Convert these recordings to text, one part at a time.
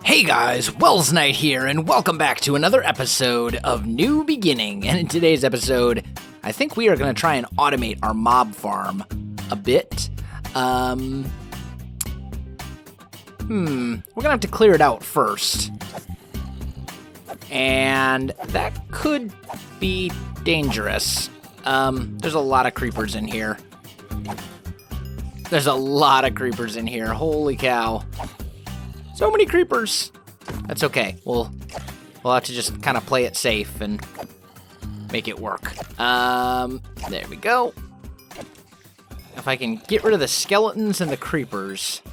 Hey guys, Welsknight here, and welcome back to another episode of New Beginning. And in today's episode, I think we are going to try and automate our mob farm a bit. We're going to have to clear it out first. And that could be dangerous. There's a lot of creepers in here. Holy cow. So many creepers. That's okay. We'll have to just kind of play it safe and make it work. There we go. If I can get rid of the skeletons and the creepers,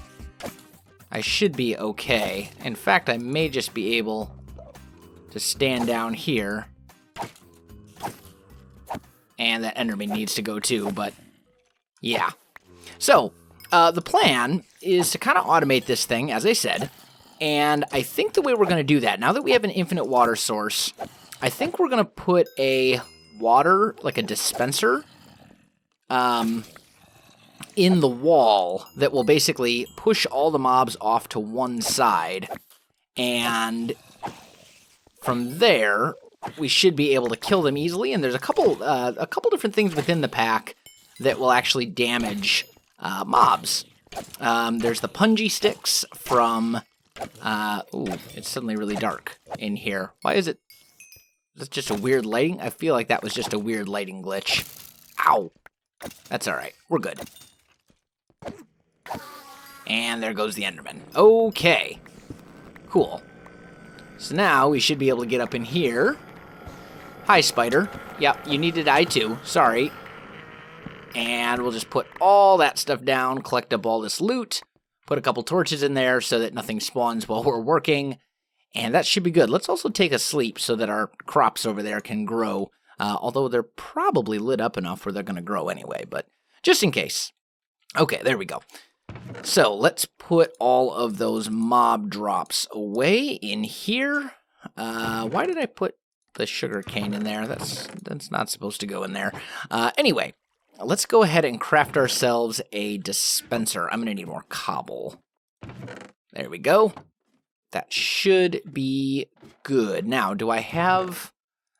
I should be okay. In fact, I may just be able to stand down here. And that Enderman needs to go too, but yeah. So, the plan is to kind of automate this thing, as I said, and I think the way we're going to do that, now that we have an infinite water source, I think we're going to put a water, like a dispenser, in the wall that will basically push all the mobs off to one side, and from there, we should be able to kill them easily, and there's a couple different things within the pack that will actually damage mobs. There's the punji sticks from, ooh, it's suddenly really dark in here. Why is it, that's just a weird lighting? I feel like that was just a weird lighting glitch. Ow. That's alright, we're good. And there goes the Enderman. Okay. Cool. So now we should be able to get up in here. Hi, spider. Yep, you need to die too, sorry. And we'll just put all that stuff down, collect up all this loot, put a couple torches in there so that nothing spawns while we're working, and that should be good. Let's also take a sleep so that our crops over there can grow, although they're probably lit up enough where they're going to grow anyway, but just in case. Okay, there we go. So let's put all of those mob drops away in here. Why did I put the sugar cane in there? That's not supposed to go in there. Anyway. Let's go ahead and craft ourselves a dispenser. I'm going to need more cobble. There we go. That should be good. Now, do I have...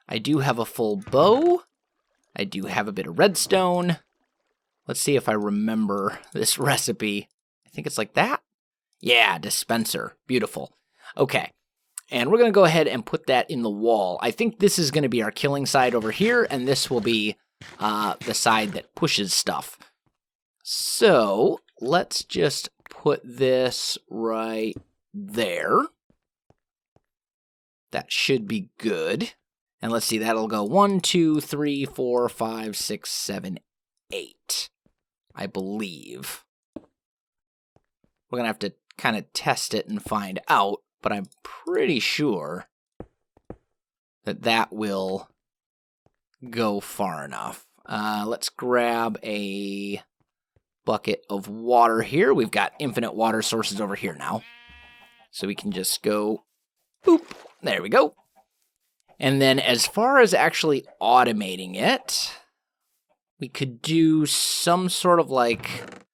I do have a full bow. I do have a bit of redstone. Let's see if I remember this recipe. I think it's like that. Yeah, dispenser. Beautiful. Okay. And we're going to go ahead and put that in the wall. I think this is going to be our killing side over here, and this will be the side that pushes stuff. So let's just put this right there. That should be good. And let's see, that'll go 1, 2, 3, 4, 5, 6, 7, 8. I believe. We're going to have to kind of test it and find out, but I'm pretty sure that that will go far enough. Let's grab a bucket of water here. We've got infinite water sources over here now. So we can just go, boop, there we go. And then as far as actually automating it, we could do some sort of like,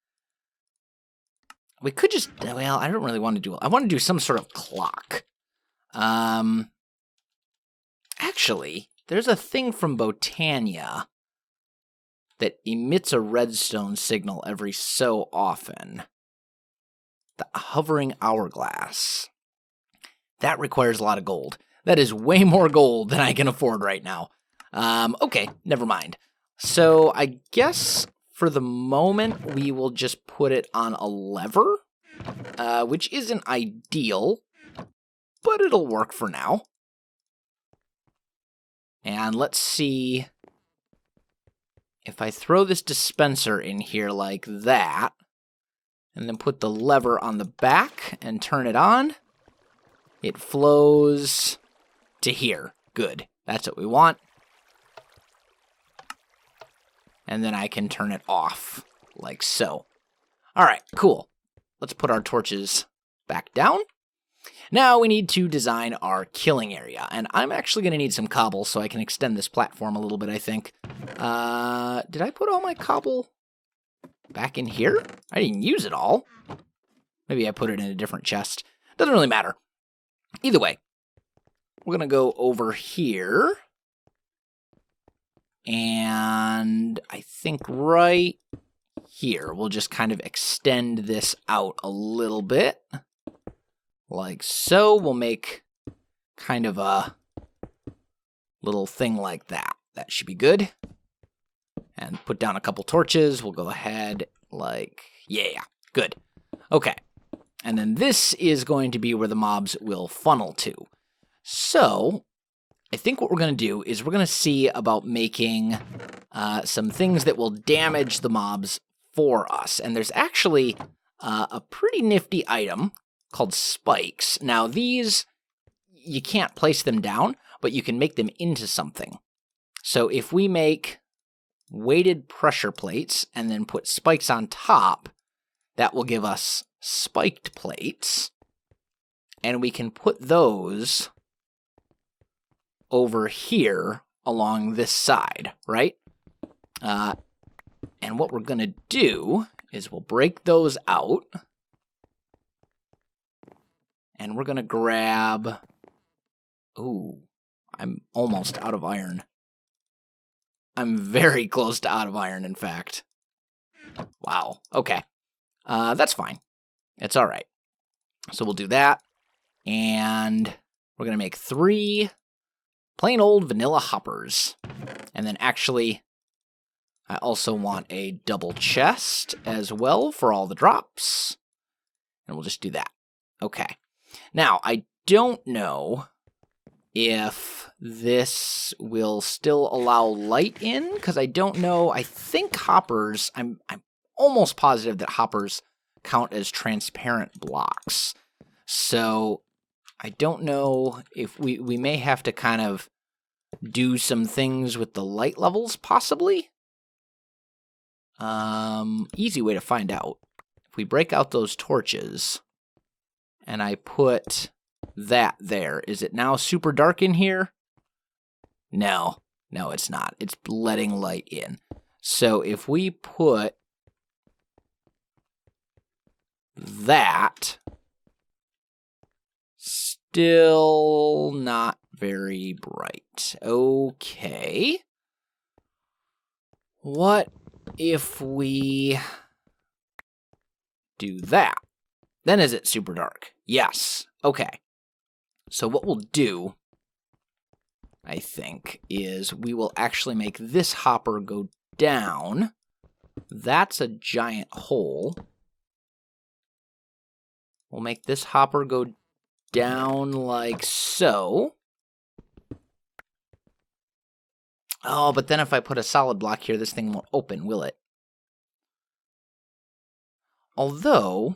we could just, well, I don't really want to do it. I want to do some sort of clock. Actually, there's a thing from Botania that emits a redstone signal every so often. The hovering hourglass. That requires a lot of gold. That is way more gold than I can afford right now. Okay, never mind. So I guess for the moment we will just put it on a lever, which isn't ideal, but it'll work for now. And let's see if I throw this dispenser in here like that, and then put the lever on the back and turn it on, it flows to here. Good. That's what we want. And then I can turn it off, like so. All right, cool. Let's put our torches back down. Now we need to design our killing area, and I'm actually going to need some cobble so I can extend this platform a little bit, I think. Did I put all my cobble back in here? I didn't use it all. Maybe I put it in a different chest. Doesn't really matter. Either way, we're going to go over here. And I think right here, we'll just kind of extend this out a little bit. Like so. We'll make kind of a little thing like that. That should be good. And put down a couple torches. We'll go ahead like, yeah, good. Okay. And then this is going to be where the mobs will funnel to. So I think what we're going to do is we're going to see about making some things that will damage the mobs for us. And there's actually a pretty nifty item called spikes. Now these, you can't place them down, but you can make them into something. So if we make weighted pressure plates and then put spikes on top, that will give us spiked plates. And we can put those over here along this side, right? And what we're going to do is we'll break those out. And we're going to grab... Ooh, I'm almost out of iron. I'm very close to out of iron, in fact. Wow, okay. That's fine. It's all right. So we'll do that. And we're going to make 3 plain old vanilla hoppers. And then actually, I also want a double chest as well for all the drops. And we'll just do that. Okay. Now, I don't know if this will still allow light in, because I don't know. I think hoppers, I'm almost positive that hoppers count as transparent blocks. So I don't know if we may have to kind of do some things with the light levels, possibly. Easy way to find out. If we break out those torches and I put that there, is it now super dark in here? No, it's not. It's letting light in. So if we put that, still not very bright. Okay. What if we do that? Then is it super dark? Yes. Okay. So what we'll do, I think, is we will actually make this hopper go down. That's a giant hole. We'll make this hopper go down like so. Oh, but then if I put a solid block here, this thing won't open, will it? Although,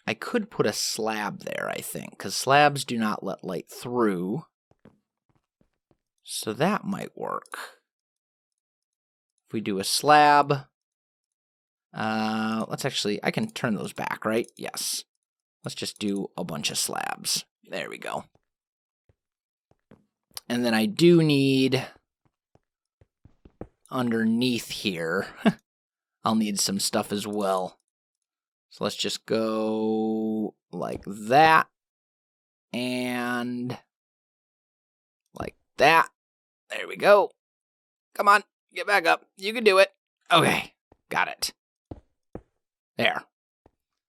I could put a slab there, I think, because slabs do not let light through. So that might work. If we do a slab, let's actually, I can turn those back, right? Yes. Let's just do a bunch of slabs. There we go. And then I do need, underneath here, I'll need some stuff as well. So let's just go like that, and like that. There we go. Come on, get back up. You can do it. Okay, got it. There.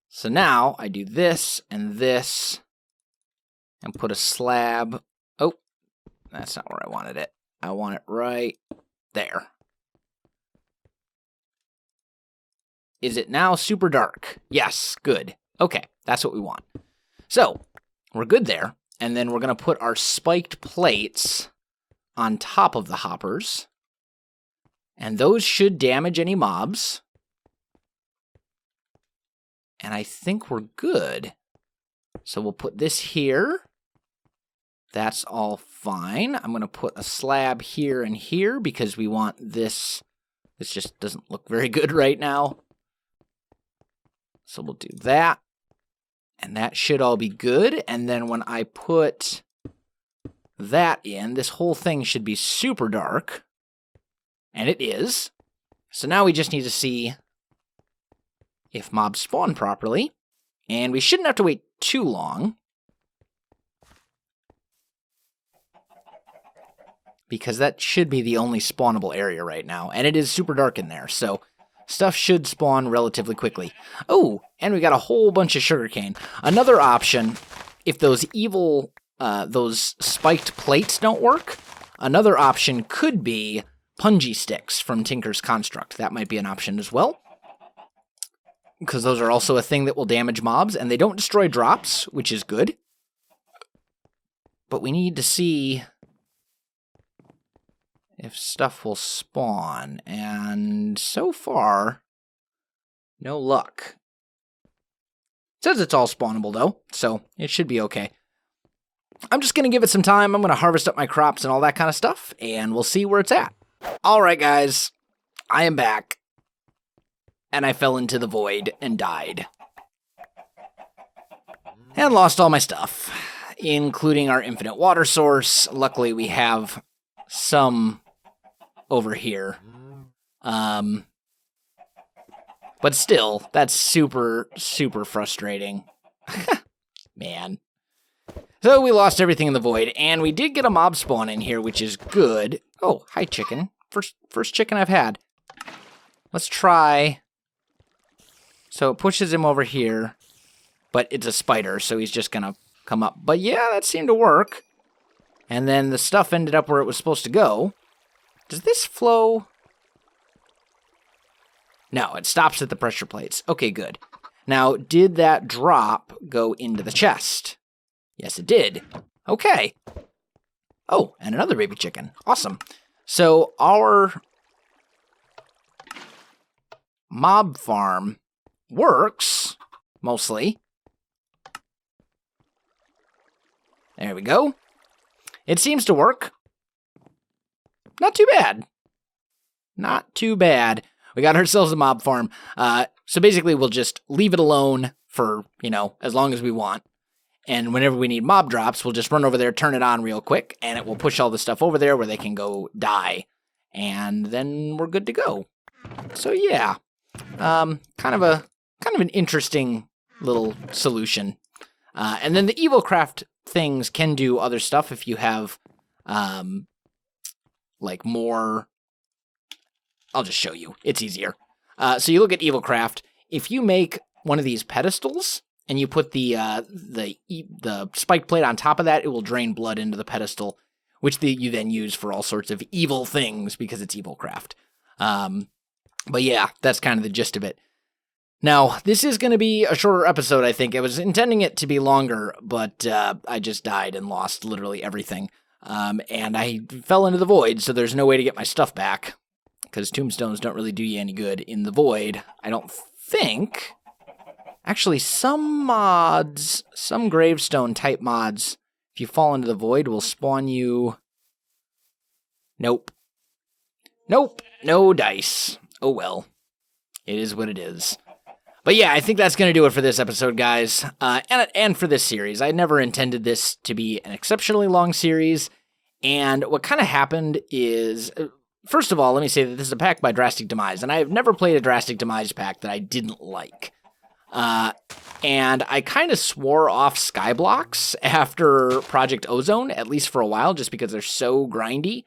So now I do this, and put a slab. Oh, that's not where I wanted it. I want it right there. Is it now super dark? Yes, good. Okay, that's what we want. So, we're good there. And then we're going to put our spiked plates on top of the hoppers. And those should damage any mobs. And I think we're good. So we'll put this here. That's all fine. I'm going to put a slab here and here because we want this. This just doesn't look very good right now. So we'll do that. And that should all be good. And then when I put that in, this whole thing should be super dark. And it is. So now we just need to see if mobs spawn properly. And we shouldn't have to wait too long. because that should be the only spawnable area right now, and it is super dark in there, so stuff should spawn relatively quickly. Oh, and we got a whole bunch of sugarcane. Another option, if those evil, those spiked plates don't work, another option could be punji sticks from Tinker's Construct. That might be an option as well, because those are also a thing that will damage mobs, and they don't destroy drops, which is good. But we need to see if stuff will spawn, and so far, no luck. It says it's all spawnable, though, so it should be okay. I'm just going to give it some time. I'm going to harvest up my crops and all that kind of stuff, and we'll see where it's at. All right, guys, I am back, and I fell into the void and died. And lost all my stuff, including our infinite water source. Luckily, we have some over here. But still, that's super, super frustrating. Man. So we lost everything in the void, and we did get a mob spawn in here, which is good. Oh, hi, chicken. First chicken I've had. Let's try. So it pushes him over here, but it's a spider, so he's just gonna come up. But yeah, that seemed to work. And then the stuff ended up where it was supposed to go. Does this flow? No, it stops at the pressure plates. Okay, good. Now, did that drop go into the chest? Yes, it did. Okay. Oh, and another baby chicken. Awesome. So our mob farm works, mostly. There we go. It seems to work. Not too bad. Not too bad. We got ourselves a mob farm. So basically, we'll just leave it alone for, as long as we want. And whenever we need mob drops, we'll just run over there, turn it on real quick, and it will push all the stuff over there where they can go die. And then we're good to go. So yeah, kind of an interesting little solution. And then the evil craft things can do other stuff if you have, like more. I'll just show you. It's easier. So you look at evil craft. If you make one of these pedestals and you put the spike plate on top of that, it will drain blood into the pedestal, which you then use for all sorts of evil things because it's evil craft. But yeah, that's kind of the gist of it. Now, this is going to be a shorter episode, I think. I was intending it to be longer, but I just died and lost literally everything. And I fell into the void, so there's no way to get my stuff back, because tombstones don't really do you any good in the void, I don't think. Actually, some mods, some gravestone type mods, if you fall into the void, will spawn you. Nope. Nope. No dice. Oh well. It is what it is. But yeah, I think that's going to do it for this episode, guys. And for this series. I never intended this to be an exceptionally long series. And what kind of happened is, first of all, let me say that this is a pack by Drastic Demise. And I have never played a Drastic Demise pack that I didn't like. And I kind of swore off Skyblocks after Project Ozone, at least for a while, just because they're so grindy.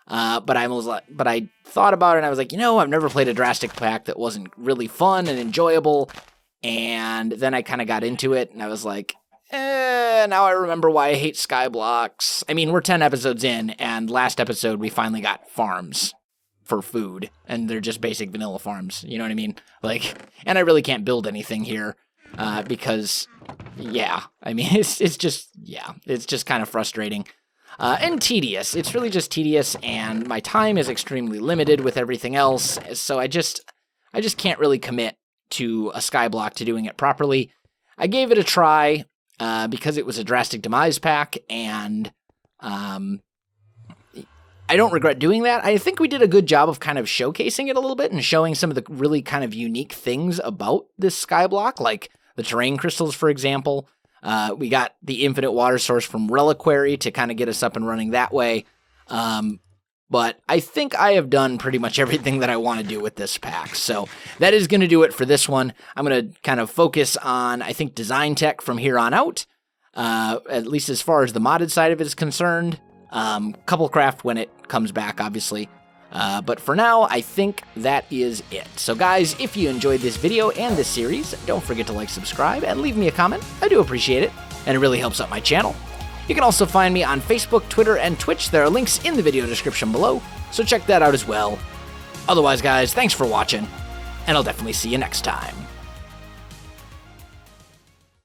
But I thought about it and I was like, I've never played a Drastic pack that wasn't really fun and enjoyable. And then I kind of got into it and I was like, now I remember why I hate Skyblocks. I mean, we're 10 episodes in, and last episode we finally got farms for food, and they're just basic vanilla farms, you know what I mean? And I really can't build anything here, because, it's just kind of frustrating. And tedious. It's really just tedious, and my time is extremely limited with everything else, so I just can't really commit to a Skyblock to doing it properly. I gave it a try, because it was a Drastic Demise pack, and I don't regret doing that. I think we did a good job of kind of showcasing it a little bit and showing some of the really kind of unique things about this Skyblock, like the terrain crystals, for example. We got the infinite water source from Reliquary to kind of get us up and running that way. But I think I have done pretty much everything that I want to do with this pack. So that is going to do it for this one. I'm going to kind of focus on, I think, design tech from here on out, at least as far as the modded side of it is concerned. Couple craft when it comes back, obviously. But for now, I think that is it. So guys, if you enjoyed this video and this series, don't forget to like, subscribe, and leave me a comment. I do appreciate it, and it really helps out my channel. You can also find me on Facebook, Twitter, and Twitch. There are links in the video description below, so check that out as well. Otherwise, guys, thanks for watching, and I'll definitely see you next time.